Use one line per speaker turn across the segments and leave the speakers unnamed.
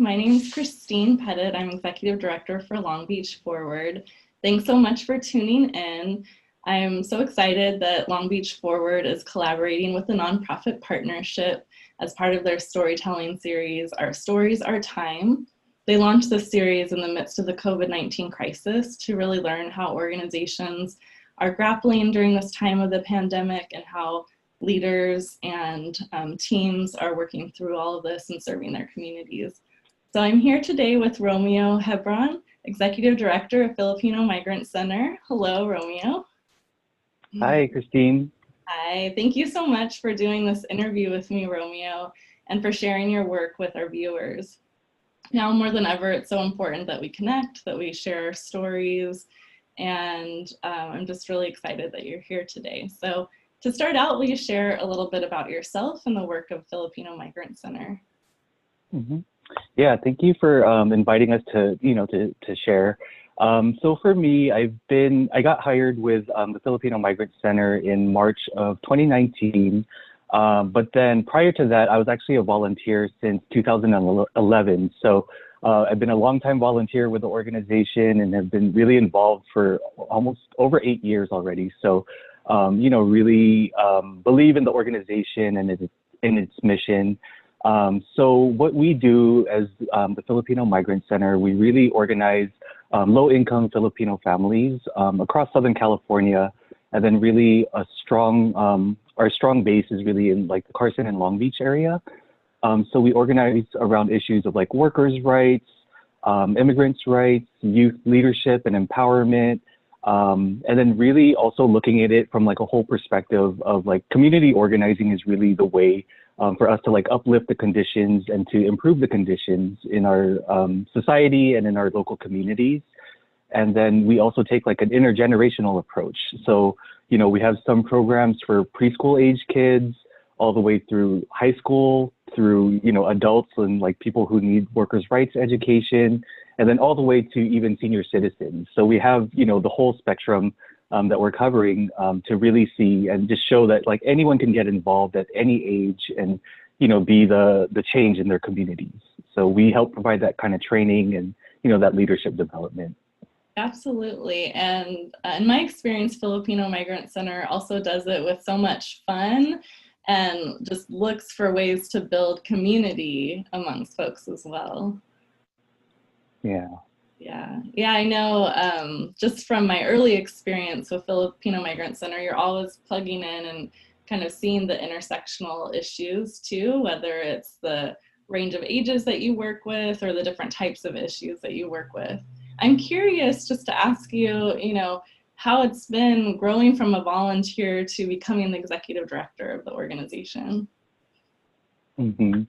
My name is Christine Pettit. I'm Executive Director for Long Beach Forward. Thanks so much for tuning in. I'm so excited that Long Beach Forward is collaborating with the nonprofit partnership as part of their storytelling series, Our Stories, Our Time. They launched this series in the midst of the COVID-19 crisis to really learn how organizations are grappling during this time of the pandemic and how leaders and teams are working through all of this and serving their communities. So I'm here today with Romeo Hebron, Executive Director of Filipino Migrant Center. Hello, Romeo.
Hi, Christine.
Hi, thank you so much for doing this interview with me, Romeo, and for sharing your work with our viewers. Now more than ever, it's so important that we connect, that we share our stories, and I'm just really excited that you're here today. So to start out, will you share a little bit about yourself and the work of Filipino Migrant Center?
Mm-hmm. Yeah, thank you for inviting us to share. So for me, I got hired with the Filipino Migrant Center in March of 2019. But then prior to that, I was actually a volunteer since 2011. So I've been a longtime volunteer with the organization and have been really involved for almost over 8 years already. So really believe in the organization and in its mission. So what we do as the Filipino Migrant Center, we really organize low-income Filipino families across Southern California, and then really our strong base is really in like the Carson and Long Beach area. So we organize around issues of like workers' rights, immigrants' rights, youth leadership and empowerment, and then really also looking at it from like a whole perspective of like community organizing is really the way for us to like uplift the conditions and to improve the conditions in our society and in our local communities. And then we also take like an intergenerational approach. So, we have some programs for preschool age kids all the way through high school, through, adults and like people who need workers' rights education, and then all the way to even senior citizens. So we have, the whole spectrum that we're covering to really see and just show that like anyone can get involved at any age and, be the change in their communities. So we help provide that kind of training and, that leadership development.
Absolutely. And in my experience, Filipino Migrant Center also does it with so much fun and just looks for ways to build community amongst folks as well.
Yeah.
Yeah, I know just from my early experience with Filipino Migrant Center, you're always plugging in and kind of seeing the intersectional issues too, whether it's the range of ages that you work with or the different types of issues that you work with. I'm curious just to ask you, how it's been growing from a volunteer to becoming the executive director of the organization.
Mm-hmm.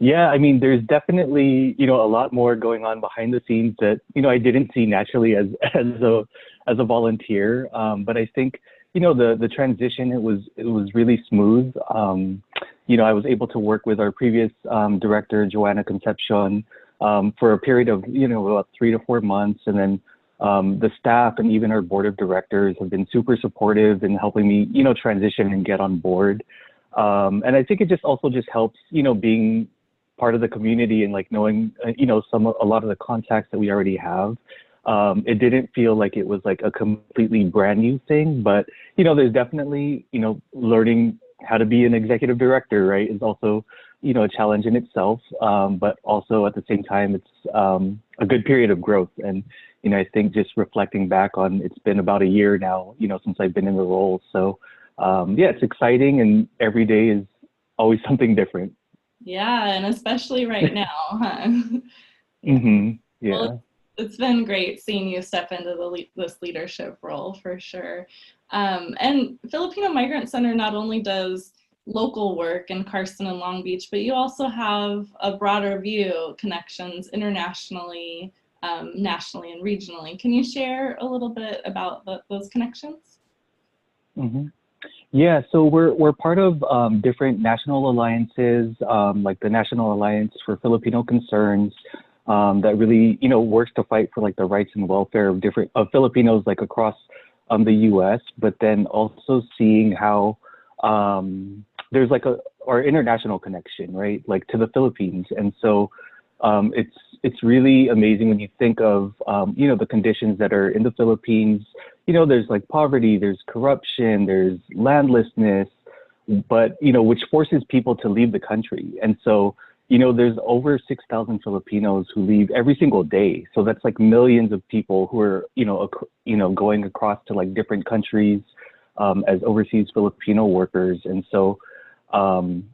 Yeah, I mean, there's definitely, a lot more going on behind the scenes that, I didn't see naturally as a volunteer. But I think, the transition, it was really smooth. I was able to work with our previous director, Joanna Concepcion, for a period of, about 3 to 4 months. And then the staff and even our board of directors have been super supportive in helping me, transition and get on board. And I think it just also helps, being part of the community and like knowing, a lot of the contacts that we already have. It didn't feel like it was like a completely brand new thing, but, there's definitely, learning how to be an executive director, right, is also, a challenge in itself. But also at the same time, it's a good period of growth. And, I think just reflecting back on, it's been about a year now, since I've been in the role. So yeah, it's exciting and every day is always something different.
Yeah, and especially right now, huh?
Yeah. Mm-hmm. Yeah.
Well, it's been great seeing you step into this leadership role for sure. And Filipino Migrant Center not only does local work in Carson and Long Beach, but you also have a broader view, connections internationally, nationally and regionally. Can you share a little bit about those connections?
Mm-hmm. Yeah, so we're part of different national alliances, like the National Alliance for Filipino Concerns, that really, works to fight for like the rights and welfare of Filipinos like across the U.S. But then also seeing how there's like our international connection, right? Like to the Philippines, and so It's really amazing when you think of the conditions that are in the Philippines. There's like poverty, there's corruption, there's landlessness, but which forces people to leave the country. And so there's over 6,000 Filipinos who leave every single day. So that's like millions of people who are going across to like different countries as overseas Filipino workers. And so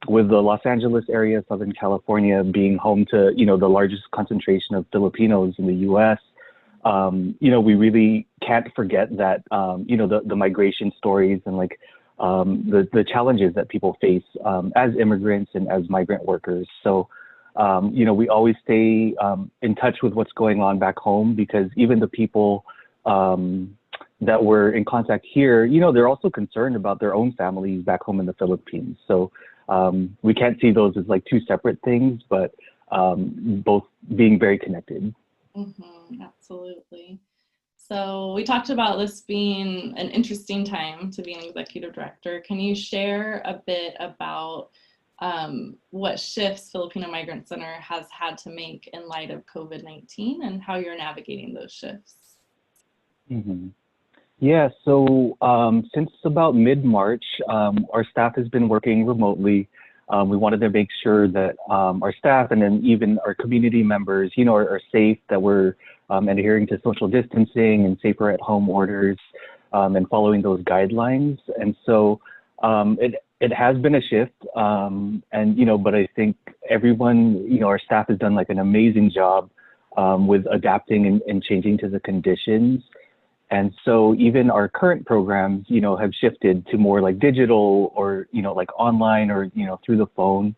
with the Los Angeles area, Southern California being home to the largest concentration of Filipinos in the U.S., we really can't forget that the migration stories and like the challenges that people face as immigrants and as migrant workers. So we always stay in touch with what's going on back home, because even the people that we're in contact here, they're also concerned about their own families back home in the Philippines. So we can't see those as like two separate things, but both being very connected.
Absolutely. So we talked about this being an interesting time to be an executive director. Can you share a bit about what shifts Filipino Migrant Center has had to make in light of COVID-19 and how you're navigating those shifts?
Yeah, so since about mid-March, our staff has been working remotely. We wanted to make sure that our staff and then even our community members, are safe, that we're adhering to social distancing and safer at home orders and following those guidelines. And so it has been a shift, but I think everyone, our staff has done like an amazing job with adapting and changing to the conditions. And so even our current programs, have shifted to more like digital or, like online or, through the phone,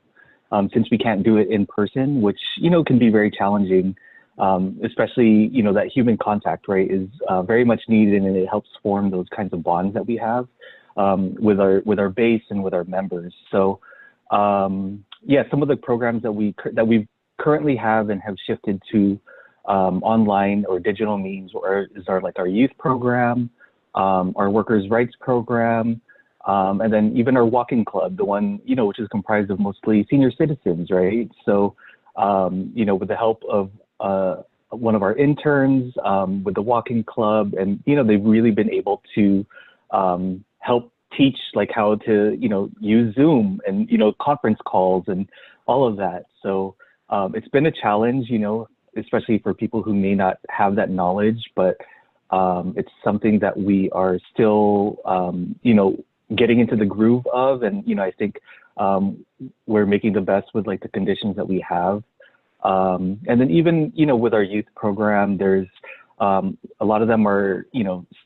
since we can't do it in person, which, can be very challenging, especially, that human contact, right, is very much needed, and it helps form those kinds of bonds that we have with our base and with our members. So, some of the programs that we currently have and have shifted to online or digital means is our youth program, our workers' rights program, and then even our walking club, the one, which is comprised of mostly senior citizens, right? So, with the help of one of our interns with the walking club, and, they've really been able to help teach like how to, use Zoom and, conference calls and all of that. So it's been a challenge, especially for people who may not have that knowledge, but it's something that we are still, getting into the groove of. And, I think we're making the best with like the conditions that we have. And then even, with our youth program, there's a lot of them are,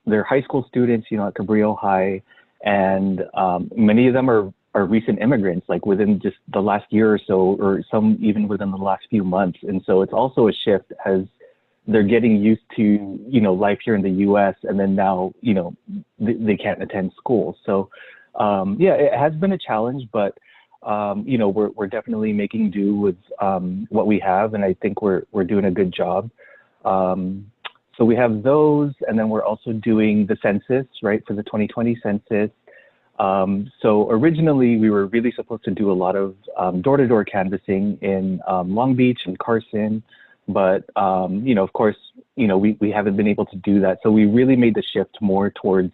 they're high school students, at Cabrillo High, and many of them are recent immigrants, like within just the last year or so, or some even within the last few months. And so it's also a shift as they're getting used to, life here in the U.S. and then now, they can't attend school. So, it has been a challenge, but, we're definitely making do with what we have. And I think we're doing a good job. So we have those, and then we're also doing the census, right, for the 2020 census. So originally we were really supposed to do a lot of door-to-door canvassing in Long Beach and Carson, but of course, we haven't been able to do that. So we really made the shift more towards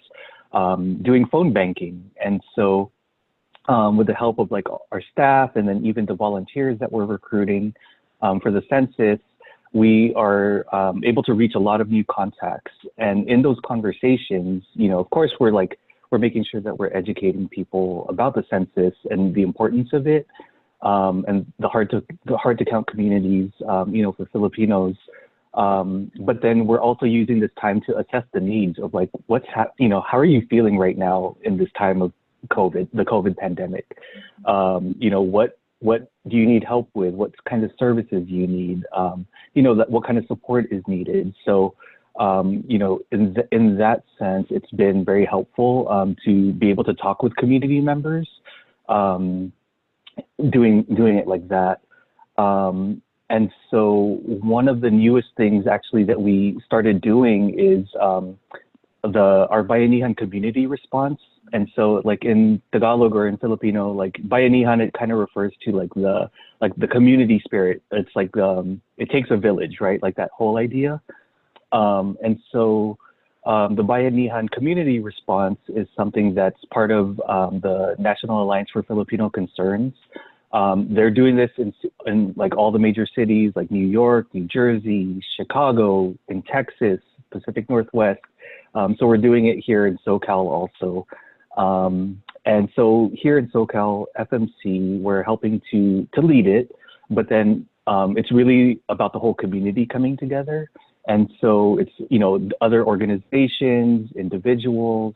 doing phone banking. And so with the help of like our staff and then even the volunteers that we're recruiting for the census, we are able to reach a lot of new contacts. And in those conversations, of course, we're making sure that we're educating people about the census and the importance of it, and the hard to count communities, for Filipinos. But then we're also using this time to assess the needs of like how are you feeling right now in this time of the COVID pandemic? What do you need help with? What kind of services do you need? What kind of support is needed? So, in that sense, it's been very helpful to be able to talk with community members, doing it like that. And so one of the newest things actually that we started doing is our Bayanihan community response. And so like in Tagalog or in Filipino, like Bayanihan, it kind of refers to like the community spirit. It's like it takes a village, right? Like that whole idea. And so the Bayanihan community response is something that's part of the National Alliance for Filipino Concerns. They're doing this in like all the major cities like New York, New Jersey, Chicago, in Texas, Pacific Northwest. So we're doing it here in SoCal also. And so here in SoCal, FMC, we're helping to lead it, but then it's really about the whole community coming together. And so it's, you know, other organizations, individuals,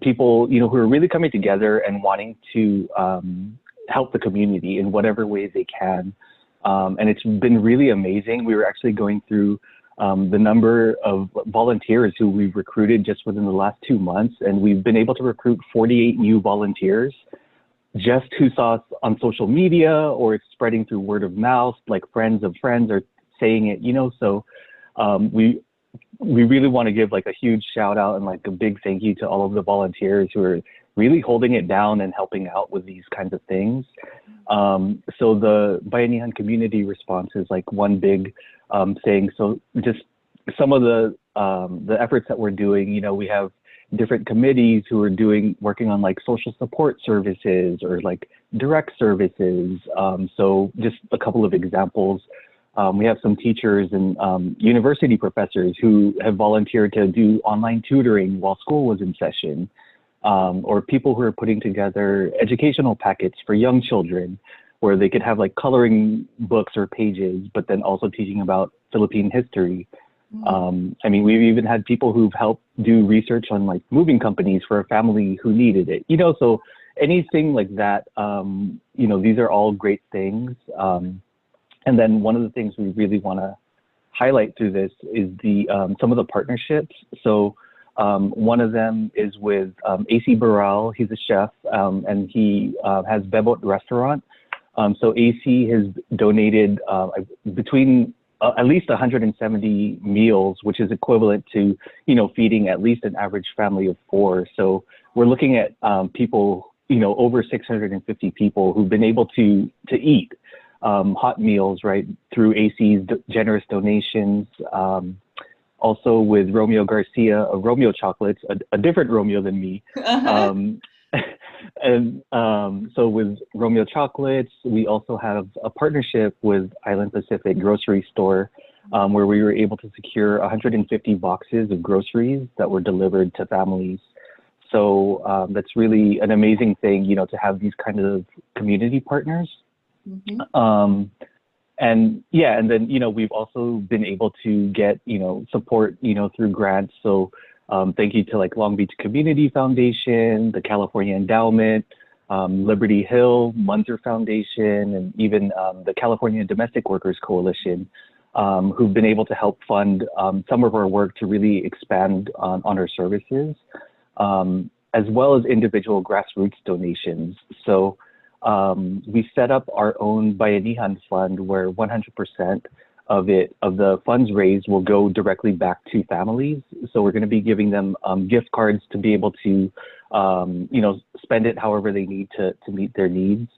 people, you know, who are really coming together and wanting to help the community in whatever ways they can. And it's been really amazing. We were actually going through the number of volunteers who we've recruited just within the last 2 months, and we've been able to recruit 48 new volunteers just who saw us on social media, or it's spreading through word of mouth, like friends of friends are saying it, you know. So we really want to give like a huge shout out and like a big thank you to all of the volunteers who are really holding it down and helping out with these kinds of things. So the Bayanihan community response is like one big thing. So just some of the efforts that we're doing, you know, we have different committees who are working on like social support services or like direct services. So just a couple of examples. We have some teachers and university professors who have volunteered to do online tutoring while school was in session, or people who are putting together educational packets for young children where they could have like coloring books or pages, but then also teaching about Philippine history. I mean, we've even had people who've helped do research on like moving companies for a family who needed it, you know, so anything like that, you know, these are all great things. And then one of the things we really want to highlight through this is some of the partnerships. So one of them is with AC Baral. He's a chef, and he has Bebot restaurant. So AC has donated between at least 170 meals, which is equivalent to, you know, feeding at least an average family of 4. So we're looking at people, you know, over 650 people who've been able to eat hot meals, right, through AC's generous donations. Also with Romeo Garcia of Romeo Chocolates, a different Romeo than me. And so with Romeo Chocolates, we also have a partnership with Island Pacific Grocery Store, where we were able to secure 150 boxes of groceries that were delivered to families. So that's really an amazing thing, you know, to have these kind of community partners. And yeah, and then, you know, we've also been able to get, you know, support, you know, through grants. So thank you to like Long Beach Community Foundation, the California Endowment, Liberty Hill, Munzer Foundation, and even the California Domestic Workers Coalition, who've been able to help fund some of our work to really expand on our services, as well as individual grassroots donations. So we set up our own Bayanihan Fund where 100% of the funds raised will go directly back to families. So we're going to be giving them gift cards to be able to, you know, spend it however they need to meet their needs.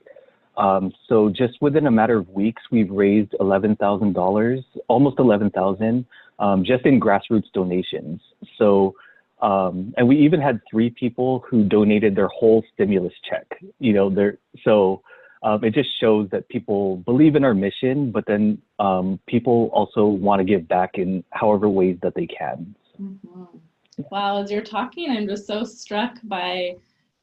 So just within a matter of weeks, we've raised $11,000, almost $11,000, just in grassroots donations. So, and we even had 3 people who donated their whole stimulus check. You know, so it just shows that people believe in our mission, but then people also want to give back in however ways that they can.
Wow, as you're talking, I'm just so struck by,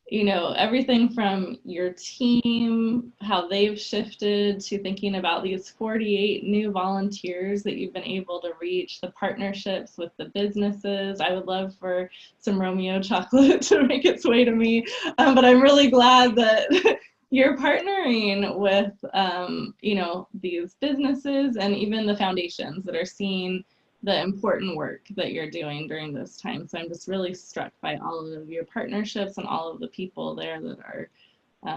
you know, everything from your team, how they've shifted to thinking about these 48 new volunteers that you've been able to reach, the partnerships with the businesses. I would love for some Romeo chocolate to make its way to me, but I'm really glad that you're partnering with, you know, these businesses and even the foundations that are seeing the important work that you're doing during this time. So I'm just really struck by all of your partnerships and all of the people there that are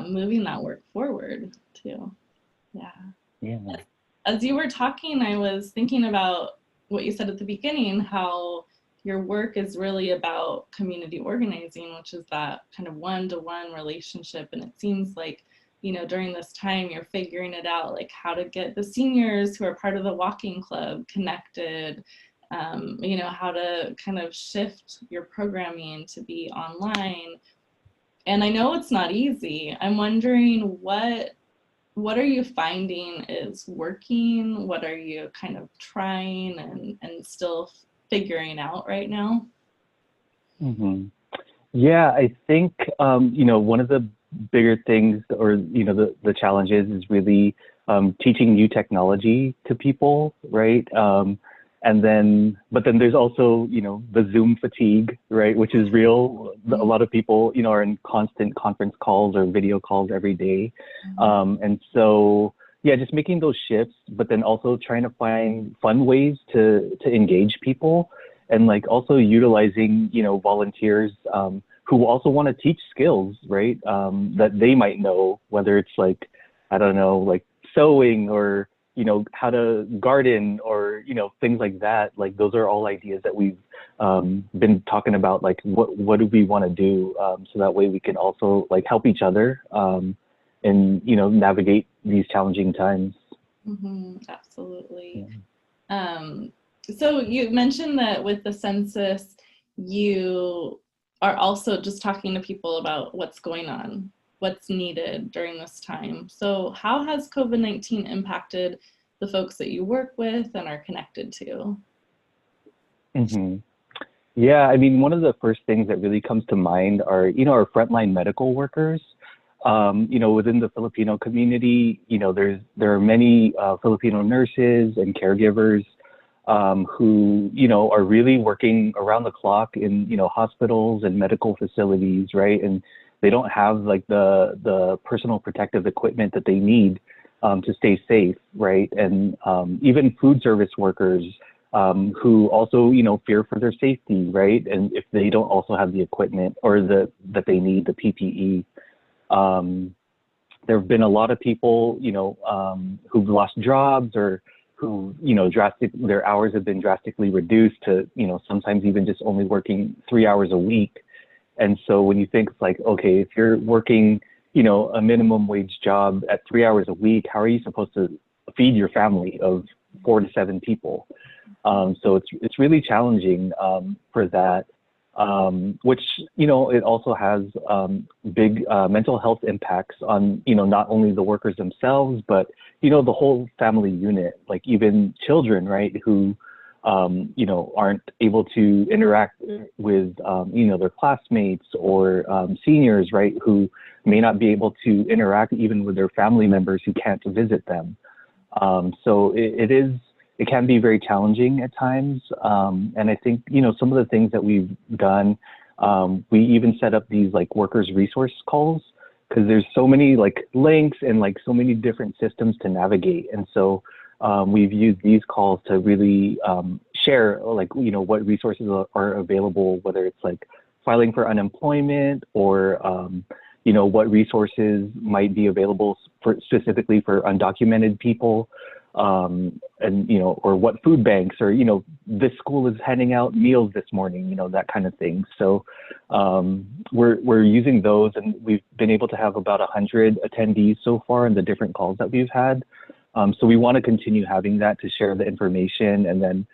moving that work forward too. Yeah. As you were talking, I was thinking about what you said at the beginning, how your work is really about community organizing, which is that kind of one-to-one relationship. And it seems like, you know, during this time, you're figuring it out, like how to get the seniors who are part of the walking club connected, you know, how to kind of shift your programming to be online. And I know it's not easy. I'm wondering what are you finding is working? What are you kind of trying and still figuring out right now?
Hmm. Yeah, I think you know, one of the bigger things, or you know, the challenges is really teaching new technology to people, right? And then, but then there's also, you know, the Zoom fatigue, right, which is real. A lot of people, you know, are in constant conference calls or video calls every day. And so, yeah, just making those shifts, but then also trying to find fun ways to engage people, and like also utilizing, you know, volunteers who also want to teach skills, right, that they might know, whether it's like, I don't know, like sewing, or you know, how to garden, or you know, things like that. Like those are all ideas that we've been talking about, like what do we want to do, so that way we can also like help each other, and you know, navigate these challenging times.
Absolutely.
Yeah.
So you mentioned that with the census, you are also just talking to people about what's going on, what's needed during this time. So how has COVID-19 impacted the folks that you work with and are connected to?
Hmm. Yeah, I mean, one of the first things that really comes to mind are, you know, our frontline medical workers. You know, within the Filipino community, you know, there are many Filipino nurses and caregivers who, you know, are really working around the clock in, you know, hospitals and medical facilities, right? And they don't have like the personal protective equipment that they need to stay safe, right? And even food service workers who also, you know, fear for their safety, right? And if they don't also have the equipment or that they need, the PPE. There have been a lot of people, you know, who've lost jobs, or who, you know, their hours have been drastically reduced to, you know, sometimes even just only working 3 hours a week. And so when you think like, okay, if you're working, you know, a minimum wage job at 3 hours a week, how are you supposed to feed your family of 4 to 7 people? So it's really challenging for that. Which, you know, it also has big mental health impacts on, you know, not only the workers themselves, but, you know, the whole family unit, like even children, right, who, you know, aren't able to interact with, you know, their classmates, or seniors, right, who may not be able to interact even with their family members who can't visit them. So it can be very challenging at times. And I think, you know, some of the things that we've done, we even set up these like workers resource calls, because there's so many like links and like so many different systems to navigate. And so we've used these calls to really share, like, you know, what resources are available, whether it's like filing for unemployment, or you know, what resources might be available specifically for undocumented people. And, you know, or what food banks, or, you know, this school is handing out meals this morning, you know, that kind of thing. So we're using those, and we've been able to have about 100 attendees so far in the different calls that we've had. So we want to continue having that to share the information, and then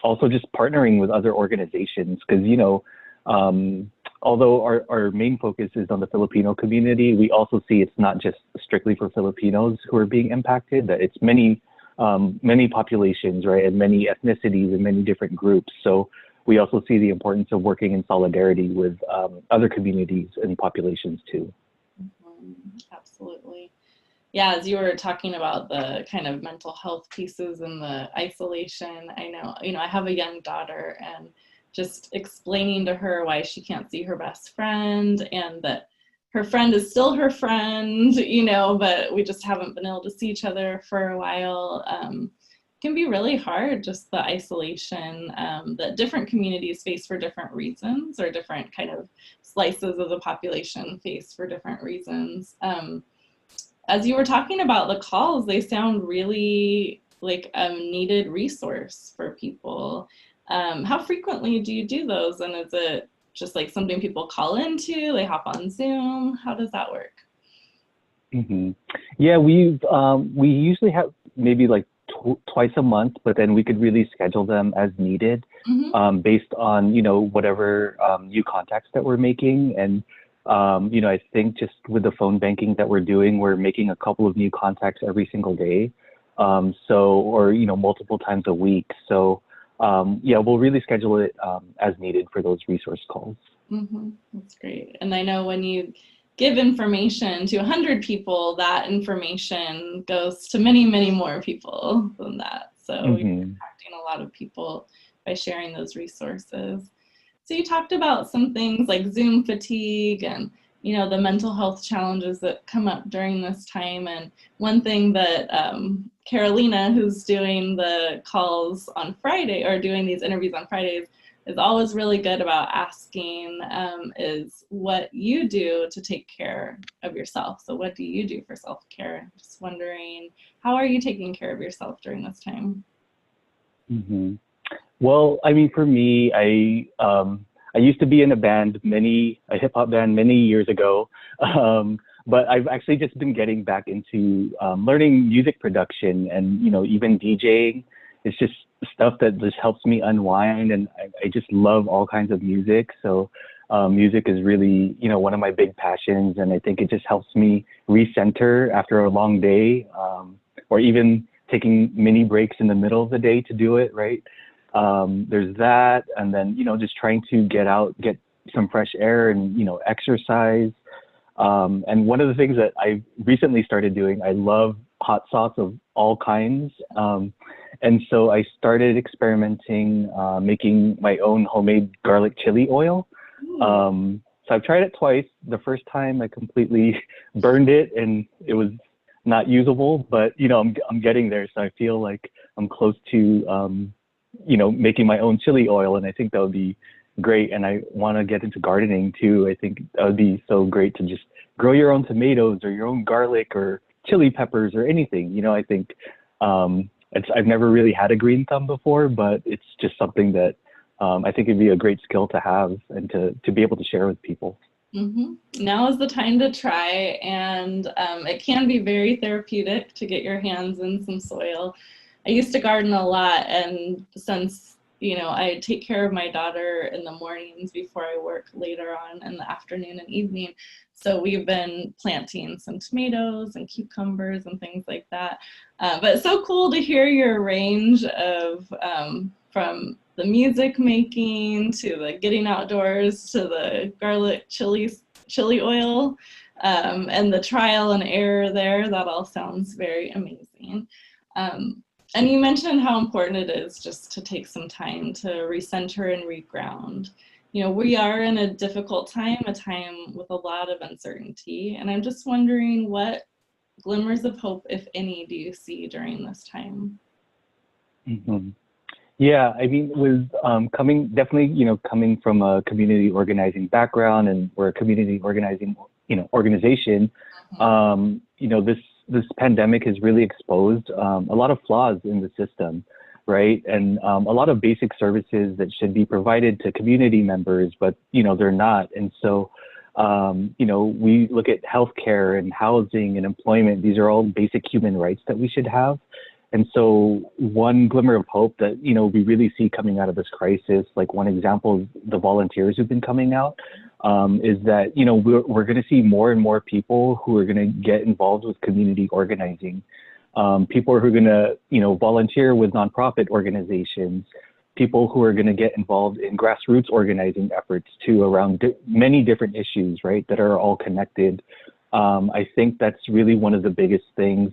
also just partnering with other organizations, because, you know, although our main focus is on the Filipino community, we also see it's not just strictly for Filipinos who are being impacted, that it's many populations, right, and many ethnicities and many different groups. So we also see the importance of working in solidarity with other communities and populations too.
Absolutely. Yeah, as you were talking about the kind of mental health pieces and the isolation, I know, you know, I have a young daughter, and just explaining to her why she can't see her best friend, and that her friend is still her friend, you know, but we just haven't been able to see each other for a while, can be really hard, just the isolation that different communities face for different reasons, or different kind of slices of the population face for different reasons. As you were talking about the calls, they sound really like a needed resource for people. How frequently do you do those? And is it just like something people call into, they hop on Zoom? How does that work?
Hmm. Yeah, we usually have maybe like twice a month, but then we could really schedule them as needed,
Mm-hmm.
based on whatever new contacts that we're making. And I think just with the phone banking that we're doing, we're making a couple of new contacts every single day, or multiple times a week. So yeah, we'll really schedule it as needed for those resource calls.
Mm-hmm. That's great. And I know when you give information to 100 people, that information goes to many, many more people than that. So you're
Hmm.
impacting a lot of people by sharing those resources. So you talked about some things like Zoom fatigue and the mental health challenges that come up during this time. And one thing that Carolina, who's doing the calls on Friday or doing these interviews on Fridays, is always really good about asking is what you do to take care of yourself. So what do you do for self-care? Just wondering, how are you taking care of yourself during this time?
Hmm. Well, I mean, for me, I used to be in a hip hop band many years ago, but I've actually just been getting back into learning music production and even DJing. It's just stuff that just helps me unwind, and I just love all kinds of music. So music is really one of my big passions, and I think it just helps me recenter after a long day, or even taking mini breaks in the middle of the day to do it, right? There's that, and then just trying to get out, get some fresh air, and exercise. And one of the things that I recently started doing, I love hot sauce of all kinds, and so I started experimenting, making my own homemade garlic chili oil. So I've tried it twice. The first time I completely burned it, and it was not usable, but I'm getting there, so I feel like I'm close to making my own chili oil, and I think that would be great. And I want to get into gardening too. I think that would be so great to just grow your own tomatoes or your own garlic or chili peppers or anything. I think I've never really had a green thumb before, but it's just something that I think it'd be a great skill to have and to be able to share with people.
Mm-hmm. Now is the time to try, and it can be very therapeutic to get your hands in some soil. I used to garden a lot, and since I take care of my daughter in the mornings before I work later on in the afternoon and evening, so we've been planting some tomatoes and cucumbers and things like that. But it's so cool to hear your range of from the music making to the getting outdoors to the garlic chili oil, and the trial and error there. That all sounds very amazing. And you mentioned how important it is just to take some time to recenter and reground. We are in a difficult time, a time with a lot of uncertainty, and I'm just wondering what glimmers of hope, if any, do you see during this time?
Hmm. Yeah, I mean, with coming from a community organizing background, and we're a community organizing, organization,
Mhm.
this pandemic has really exposed a lot of flaws in the system, right? And a lot of basic services that should be provided to community members, but they're not. And so, we look at healthcare and housing and employment. These are all basic human rights that we should have. And so one glimmer of hope that, we really see coming out of this crisis, like one example is the volunteers who've been coming out, is that, we're going to see more and more people who are going to get involved with community organizing. People who are going to, volunteer with nonprofit organizations, people who are going to get involved in grassroots organizing efforts too around many different issues, right, that are all connected. I think that's really one of the biggest things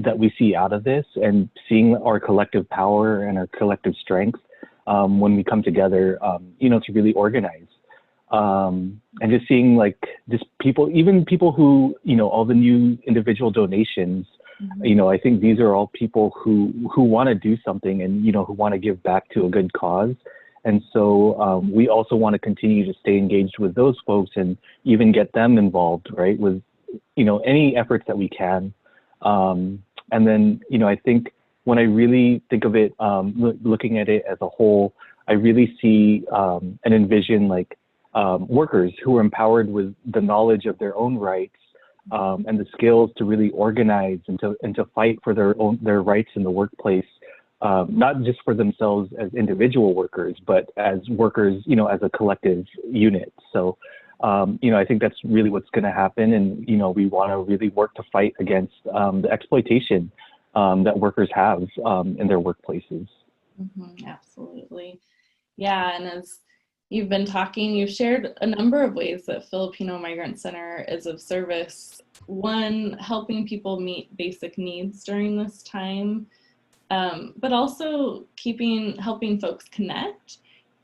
that we see out of this, and seeing our collective power and our collective strength when we come together, to really organize. And just seeing just people, even people who, all the new individual donations, I think these are all people who want to do something and, who want to give back to a good cause. And so we also want to continue to stay engaged with those folks and even get them involved, right, with, any efforts that we can. And then, I think when I really think of it, looking at it as a whole, I really see and envision like workers who are empowered with the knowledge of their own rights and the skills to really organize and to fight for their rights in the workplace, not just for themselves as individual workers, but as workers, as a collective unit. So, I think that's really what's going to happen. And, we want to really work to fight against the exploitation that workers have in their workplaces.
Absolutely. Yeah. And as you've been talking, you've shared a number of ways that Filipino Migrant Center is of service. One, helping people meet basic needs during this time, but also helping folks connect,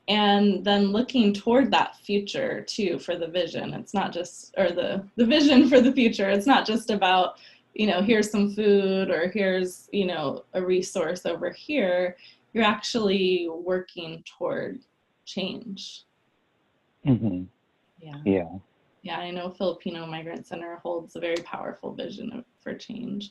and then looking toward that future too for the vision. It's not just, or the vision for the future. It's not just about, here's some food or here's, a resource over here. You're actually working toward change. Yeah, I know Filipino Migrant Center holds a very powerful vision for change.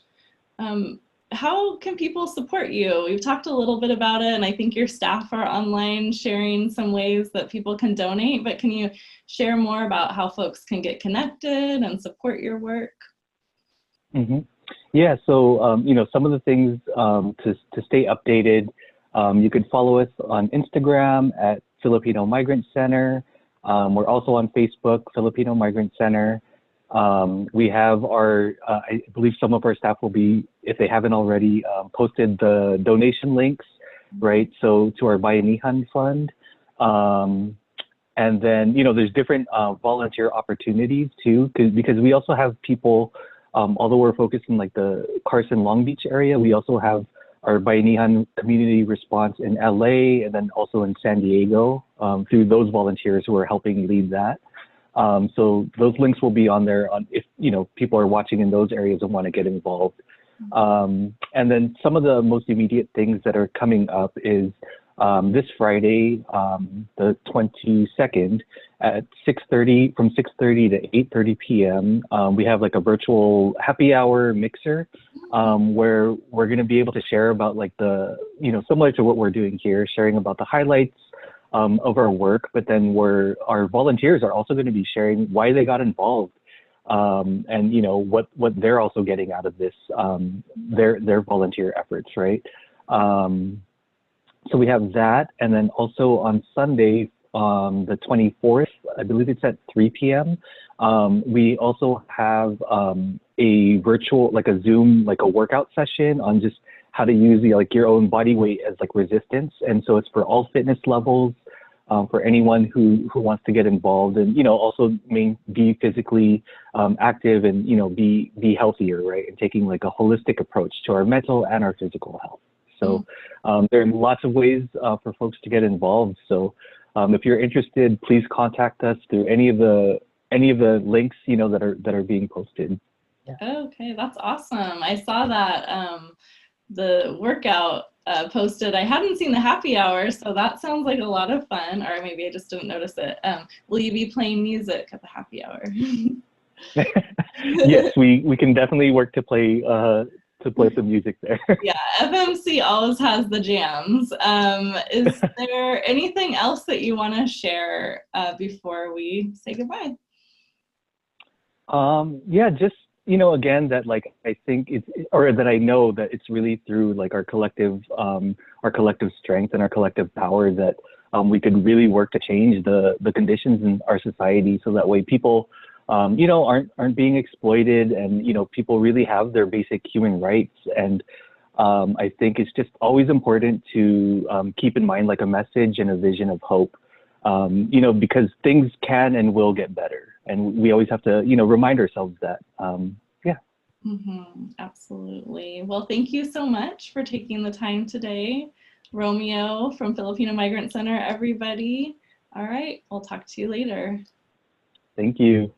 How can people support you? We've talked a little bit about it, and I think your staff are online sharing some ways that people can donate, but can you share more about how folks can get connected and support your work?
Yeah, so, some of the things to stay updated, you could follow us on Instagram at Filipino Migrant Center. We're also on Facebook, Filipino Migrant Center. We have I believe some of our staff will be, if they haven't already, posted the donation links, right? So to our Bayanihan Fund. And then, there's different volunteer opportunities too, because we also have people, although we're focused in like the Carson Long Beach area, we also have our Bayanihan community response in LA and then also in San Diego through those volunteers who are helping lead that. So those links will be on there if, people are watching in those areas and want to get involved. And then some of the most immediate things that are coming up is this Friday, the 22nd at 6:30, from 6:30 to 8:30 p.m. We have like a virtual happy hour mixer where we're going to be able to share about like similar to what we're doing here, sharing about the highlights of our work, but then our volunteers are also going to be sharing why they got involved and what they're also getting out of this, their volunteer efforts, right? So we have that, and then also on Sunday, the 24th, I believe it's at 3 p.m. We also have a virtual, like a Zoom, like a workout session on just how to use your own body weight as like resistance. And so it's for all fitness levels, for anyone who wants to get involved and, also be physically active and, be healthier, right? And taking like a holistic approach to our mental and our physical health. So there are lots of ways for folks to get involved. So if you're interested, please contact us through any of the links, that are being posted.
Yeah. Okay, that's awesome. I saw that the workout posted. I hadn't seen the happy hour, so that sounds like a lot of fun, or maybe I just didn't notice it. Will you be playing music at the happy hour?
Yes, we can definitely work to play some music there.
Yeah, FMC always has the jams. Is there anything else that you want to share before we say goodbye?
Yeah, just again, that like I think that I know that it's really through like our collective strength and our collective power that we could really work to change the conditions in our society, so that way people aren't being exploited, and people really have their basic human rights. And I think it's just always important to keep in mind like a message and a vision of hope, because things can and will get better. And we always have to, remind ourselves that.
Absolutely. Well, thank you so much for taking the time today, Romeo from Filipino Migrant Center, everybody. All right, we'll talk to you later.
Thank you.